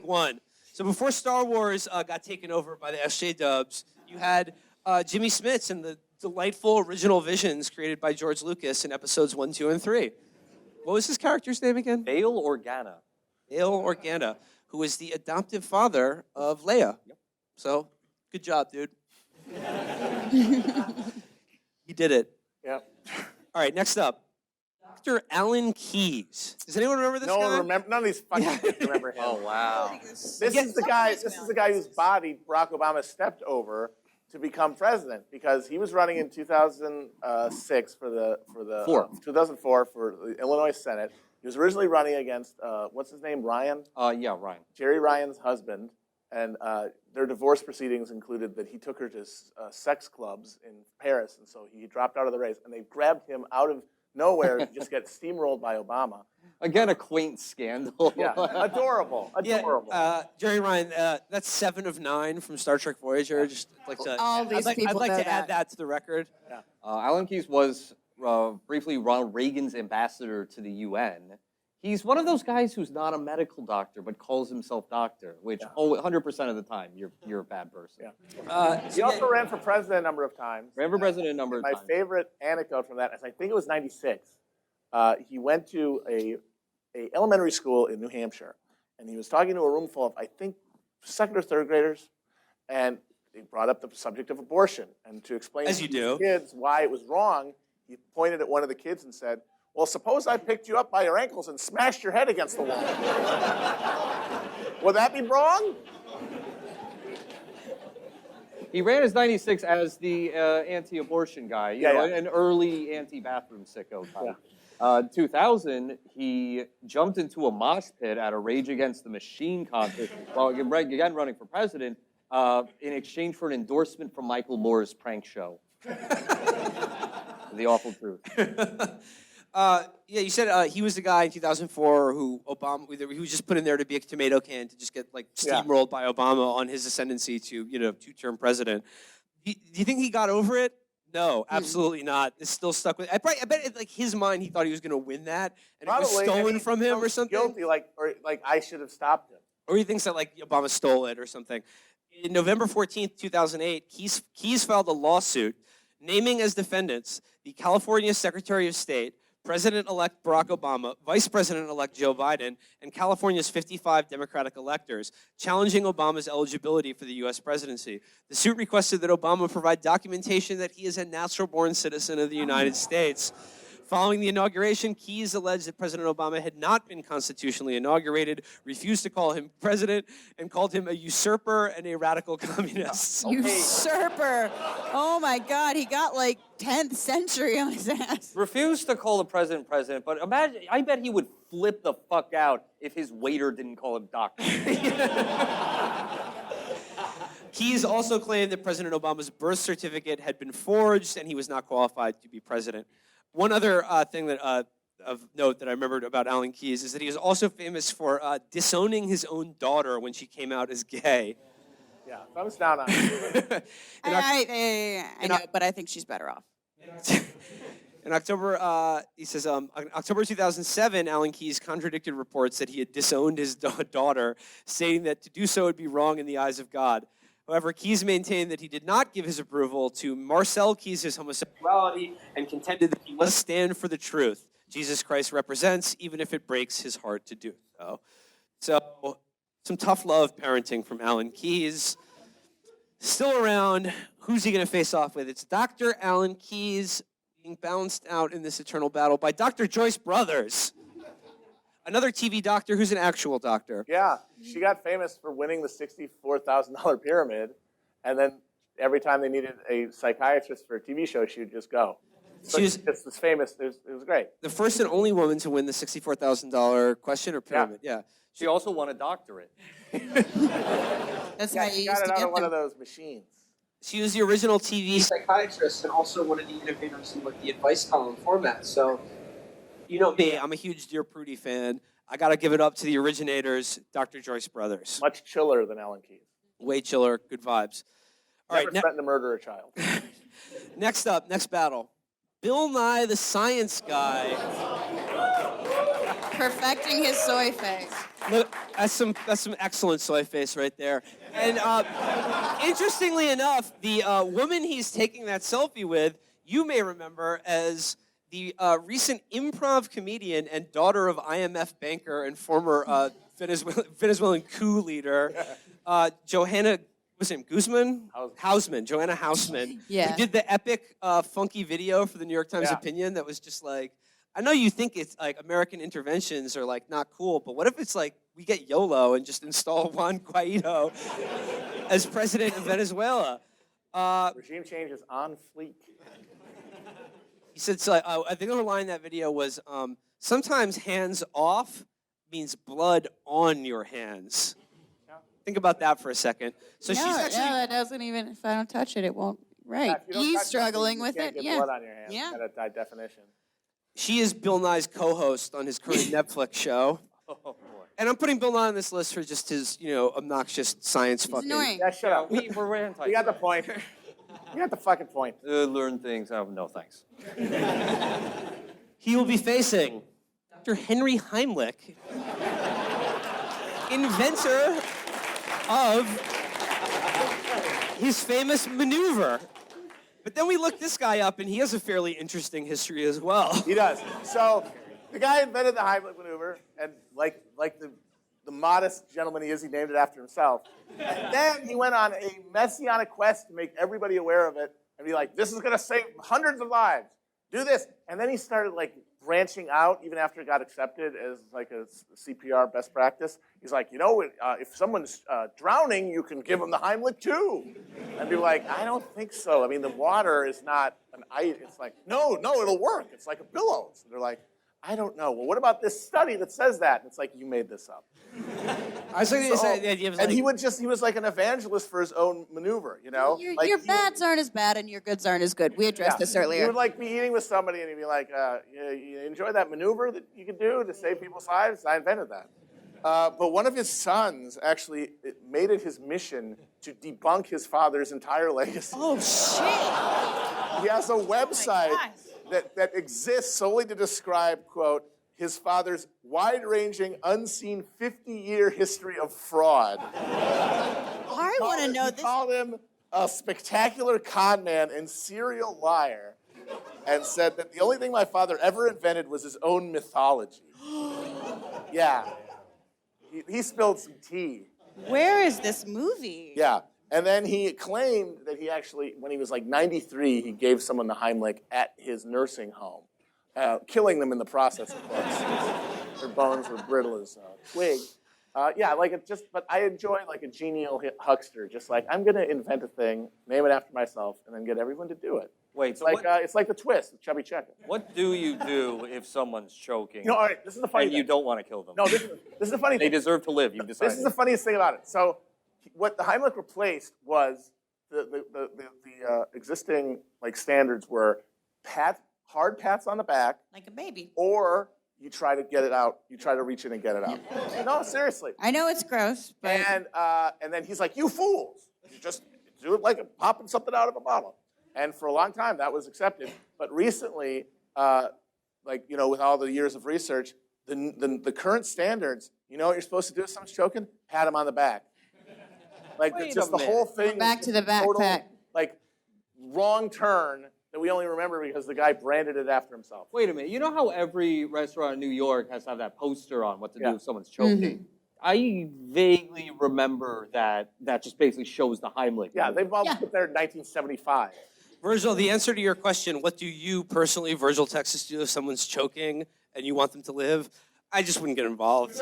one. So before Star Wars got taken over by the SJ-Dubs, you had Jimmy Smits and the delightful original visions created by George Lucas in episodes 1, 2, and 3. What was his character's name again? Bail Organa. Bail Organa, who was the adoptive father of Leia. Yep. So, good job, dude. You did it. Yep. All right, next up. Dr. Alan Keyes. Does anyone remember this guy? No one remember. None of these fucking kids remember him. Oh, wow. This is the guy. This is the guy whose body Barack Obama stepped over to become president because he was running in 2006 for the 2004 for the Illinois Senate. He was originally running against what's his name, Ryan? Yeah, Ryan. Jerry Ryan's husband, and their divorce proceedings included that he took her to sex clubs in Paris, and so he dropped out of the race. And they grabbed him out of nowhere to just get steamrolled by Obama. Again, a quaint scandal. Yeah, adorable. Yeah, Jerry Ryan, that's 7 of 9 from Star Trek Voyager. Just like to, All these I'd people like know to add that to the record. Yeah. Alan Keyes was briefly Ronald Reagan's ambassador to the UN. He's one of those guys who's not a medical doctor but calls himself doctor, which 100% of the time you're a bad person. Yeah. He also ran for president a number of times. Ran for president a number of times. My favorite anecdote from that is I think it was '96. He went to a elementary school in New Hampshire, and he was talking to a room full of I think 2nd or 3rd graders, and they brought up the subject of abortion. And to explain to the kids why it was wrong, he pointed at one of the kids and said, "Well, suppose I picked you up by your ankles and smashed your head against the wall. Would that be wrong?" He ran as 96 as the anti-abortion guy, you know, an early anti-bathroom sicko type. 2000, he jumped into a mosh pit at a Rage Against the Machine concert while again running for president in exchange for an endorsement from Michael Moore's prank show. The awful truth. Yeah, you said he was the guy in 2004 who he was just put in there to be a tomato can to just get like steamrolled by Obama on his ascendancy to 2-term president. Do you think he got over it? No, absolutely not. It's still stuck with. I bet in like his mind he thought he was going to win that, and it was stolen from him or something. Guilty, like I should have stopped him. Or he thinks that like Obama stole it or something. In November 14th, 2008, Keyes filed a lawsuit naming as defendants the California Secretary of State, President-elect Barack Obama, Vice President-elect Joe Biden, and California's 55 Democratic electors, challenging Obama's eligibility for the U.S. presidency. The suit requested that Obama provide documentation that he is a natural-born citizen of the United States. Following the inauguration, Keyes alleged that President Obama had not been constitutionally inaugurated, refused to call him president, and called him a usurper and a radical communist. Usurper. Oh my God, he got like 10th century on his ass. Refused to call the president, but imagine, I bet he would flip the fuck out if his waiter didn't call him doctor. Keyes also claimed that President Obama's birth certificate had been forged and he was not qualified to be president. One other thing that of note that I remembered about Alan Keyes is that he was also famous for disowning his own daughter when she came out as gay. Yeah, thumbs down on it. I know, but I think she's better off. In October, he says, October 2007, Alan Keyes contradicted reports that he had disowned his daughter, stating that to do so would be wrong in the eyes of God. However, Keyes maintained that he did not give his approval to Marcel Keyes' homosexuality and contended that he must stand for the truth Jesus Christ represents, even if it breaks his heart to do so. So, some tough love parenting from Alan Keyes. Still around, who's he going to face off with? It's Dr. Alan Keyes being bounced out in this eternal battle by Dr. Joyce Brothers. Another TV doctor who's an actual doctor. Yeah, she got famous for winning the $64,000 pyramid, and then every time they needed a psychiatrist for a TV show, she would just go. So it's famous. It was great. The first and only woman to win the $64,000 question or pyramid. Yeah. She also won a doctorate. That's how you got used it to out get of one them. of those machines. She was the original TV psychiatrist and also one of the innovators in like the advice column format. So, you know me, I'm a huge Dear Prudie fan. I got to give it up to the originators, Dr. Joyce Brothers. Much chiller than Alan Keyes. Way chiller, good vibes. All Never right, threatened to murder a child. next up, next battle. Bill Nye the Science Guy. Perfecting his soy face. Look, that's some excellent soy face right there. And interestingly enough, the woman he's taking that selfie with, you may remember as the recent improv comedian and daughter of IMF banker and former Venezuelan coup leader, Johanna. What's her name? Guzman? Hausman. Joanna Hausman. Yeah. Who did the epic, funky video for the New York Times Opinion that was just like, I know you think it's like American interventions are like not cool, but what if it's like we get YOLO and just install Juan Guaido as president of Venezuela? Regime change is on fleek. He said, so, I think the line in that video was, sometimes hands off means blood on your hands. Think about that for a second. So she's actually. No, that doesn't even. If I don't touch it, it won't. Right. Yeah, if you don't He's touch struggling something, with you can't it. get blood on your hands. Yeah. By definition. She is Bill Nye's co-host on his current Netflix show. Oh, boy. And I'm putting Bill Nye on this list for just his, obnoxious science fucking. annoying. Yeah, shut up. We're anti. You got the point. You got the fucking point. Learn things. Oh, no, thanks. He will be facing Dr. Henry Heimlich, inventor of his famous maneuver. But then we looked this guy up, and he has a fairly interesting history as well. He does. So the guy invented the Heimlich maneuver, and like the modest gentleman he is, he named it after himself. And then he went on a messianic quest to make everybody aware of it and be like, this is going to save hundreds of lives. Do this. And then he started like branching out even after it got accepted as like a CPR best practice. He's like, if someone's drowning, you can give them the Heimlich too. And be like, I don't think so. I mean, the water is not an ice. It's like, no, it'll work. It's like a billows. And they're like, I don't know. Well, what about this study that says that? And it's like, you made this up. I was thinking the idea was And like, he was like an evangelist for his own maneuver, Your bads aren't as bad and your goods aren't as good. We addressed this He earlier. would like be eating with somebody and he'd be like, you enjoy that maneuver that you could do to save people's lives? I invented that. But one of his sons actually made it his mission to debunk his father's entire legacy. Oh, shit. He has a website gosh. that exists solely to describe, quote, his father's wide-ranging, unseen 50-year history of fraud. I want to know He this. called him a spectacular con man and serial liar, and said that the only thing my father ever invented was his own mythology. Yeah. He spilled some tea. Where is this movie? Yeah. And then he claimed that he actually, when he was like 93, he gave someone the Heimlich at his nursing home, killing them in the process, of course. Their bones were brittle as twig. But I enjoy like a genial huckster, just like, I'm going to invent a thing, name it after myself, and then get everyone to do it. Wait, It's so like, it's like the twist, the chubby checker. what do you do if someone's choking All right, this is the funny and you thing. don't want to kill them? No, this is the funny They thing. deserve to live, you've decided. This is the funniest thing about it. So, what the Heimlich replaced was the existing like standards were hard pats on the back, Like a baby. or you try to get it out. You try to reach in and get it out. No, seriously. I know it's gross, but And then he's like, "You fools! You just do it like popping something out of a bottle." And for a long time, that was accepted. But recently, with all the years of research, the current standards, you know what you're supposed to do if someone's choking? Pat them on the back. Like, Wait it's just a the minute. whole thing. Back is to the total, backpack. like, wrong turn that we only remember because the guy branded it after himself. Wait a minute. You know how every restaurant in New York has to have that poster on what to do if someone's choking? Mm-hmm. I vaguely remember that just basically shows the Heimlich. Yeah, they've all Yeah. put there in 1975. Virgil, the answer to your question, what do you personally, Virgil, Texas, do if someone's choking and you want them to live? I just wouldn't get involved.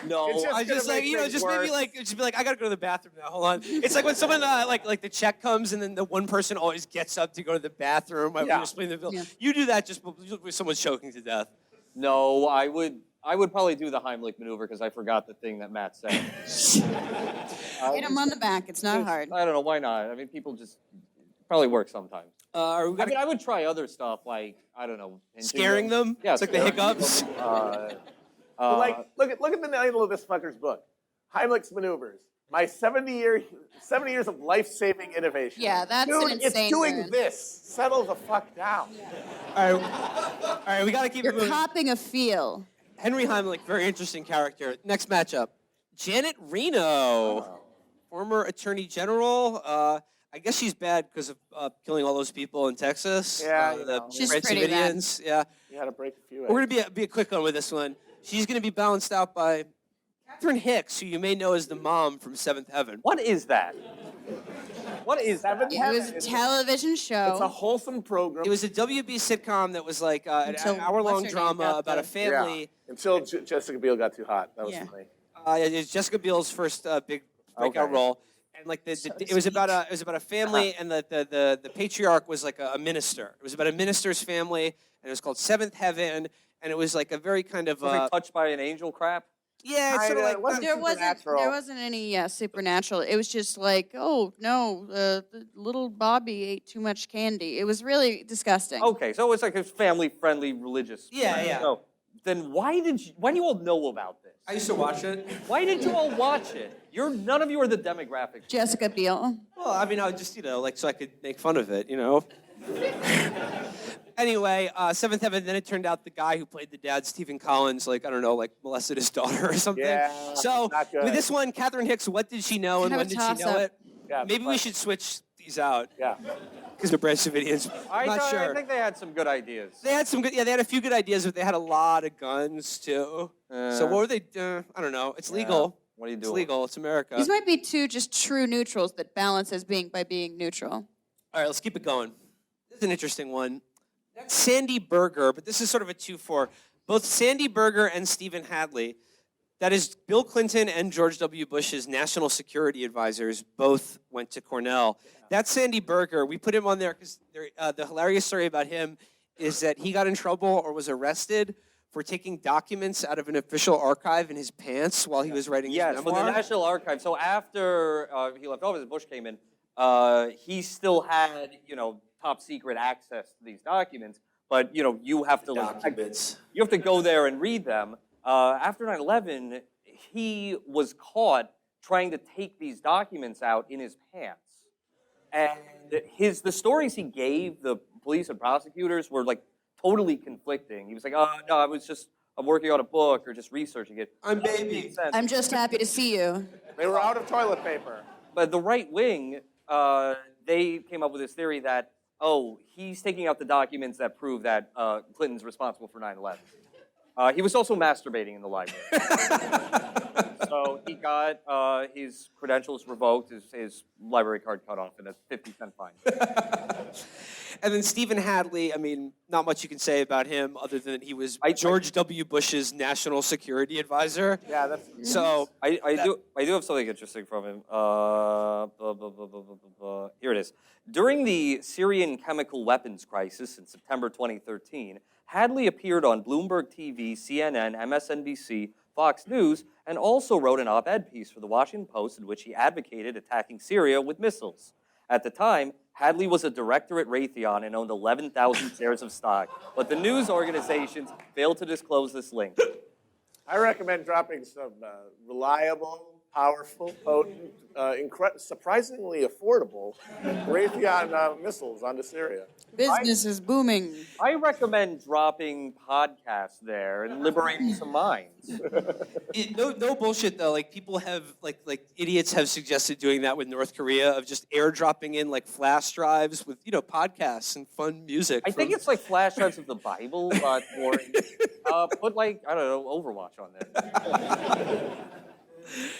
No, It's just I just gonna like, make things just worse. maybe like, just be like, I gotta go to the bathroom now. Hold on. It's like when someone like the check comes and then the one person always gets up to go to the bathroom. While Yeah. we're splitting the bill. Yeah. You do that just when someone's choking to death. no, I would probably do the Heimlich maneuver because I forgot the thing that Matt said. hit him on the back. It's not hard. I don't know, why not? I mean, people just probably work sometimes. Are we I gonna mean, I would try other stuff like, I don't know. pinching scaring them? Yeah, It's like the scaring hiccups. them. But look at the title of this fucker's book, Heimlich's Maneuvers. My 70 years of life-saving innovation. Yeah, that's an Dude, insane it's doing word. this. Settle the fuck down. All right, we gotta keep You're it moving. copping a feel. Henry Heimlich, very interesting character. Next matchup, Janet Reno, former Attorney General. I guess she's bad because of killing all those people in Texas. Yeah, the She's Red pretty bad. Davidians. Yeah, You had to break a few. we're gonna be a quick one with this one. She's gonna be balanced out by Catherine Hicks, who you may know as the mom from Seventh Heaven. What is that? What is that? It was a television show. It's a wholesome program. It was a WB sitcom that was like an Until hour-long what's her name drama got about the- a family. Yeah. Until Jessica Biel got too hot. That was Yeah. funny. It's Jessica Biel's first big breakout Okay. role, and like it was about a family, and the patriarch was like a minister. It was about a minister's family, and it was called Seventh Heaven, and it was like a very kind of Something touched by an angel crap? yeah, it's sort of Kinda, like it wasn't there supernatural. wasn't any supernatural. It was just like, oh no, the little Bobby ate too much candy. It was really disgusting. Okay, so it's like a family-friendly religious. Yeah, crap. yeah. So then why do you all know about this? I used to watch it. Why did you all watch it? None of you are the demographic. Jessica Biel. Well, I mean, I would just like so I could make fun of it, Anyway, Seventh Heaven. Then it turned out the guy who played the dad, Stephen Collins, like I don't know, like molested his daughter or something. Yeah, So not good. with this one, Catherine Hicks, what did she know and Kind of when a did she know toss-up. it? Yeah, Maybe we but- should switch these out Yeah. because the Brad Davidians. Not sure. I think they had some good ideas. They had some good. Yeah, they had a few good ideas, but they had a lot of guns too. So what were they? I don't know. It's legal. What are you It's doing? legal. It's America. These might be two just true neutrals that balance as being neutral. All right, let's keep it going. This is an interesting one. That's Sandy Berger, but this is sort of a 2-4. Both Sandy Berger and Stephen Hadley, that is Bill Clinton and George W. Bush's national security advisors, both went to Cornell. That's Sandy Berger. We put him on there because the hilarious story about him is that he got in trouble or was arrested for taking documents out of an official archive in his pants while he was writing Yes, his for memoir. the National Archive. So after he left office, Bush came in, he still had, top secret access to these documents, but, you have to Documents. you have to go there and read them. After 9/11, he was caught trying to take these documents out in his pants. And the stories he gave the police and prosecutors were like totally conflicting. He was like, "Oh no, I'm working on a book or just researching it." I'm It baby. made sense. I'm just happy to see you. They were out of toilet paper. But the right wing, they came up with this theory that, he's taking out the documents that prove that Clinton's responsible for 9/11. He was also masturbating in the library. So he got his credentials revoked, his library card cut off, and a 50-cent fine. And then Stephen Hadley, I mean, not much you can say about him other than he was I- George W. Bush's national security advisor. Yeah, that's. So I do have something interesting from him. Here it is. During the Syrian chemical weapons crisis in September 2013, Hadley appeared on Bloomberg TV, CNN, MSNBC, Fox News, and also wrote an op-ed piece for the Washington Post in which he advocated attacking Syria with missiles. At the time, Hadley was a director at Raytheon and owned 11,000 shares of stock, but the news organizations failed to disclose this link. I recommend dropping some reliable, powerful, potent, surprisingly affordable Raytheon missiles onto Syria. Business is booming. I recommend dropping podcasts there and liberating some minds. no bullshit though. Like people have like idiots have suggested doing that with North Korea of just airdropping in like flash drives with podcasts and fun music. I think it's like flash drives of the Bible, but more. Put like, I don't know, Overwatch on there.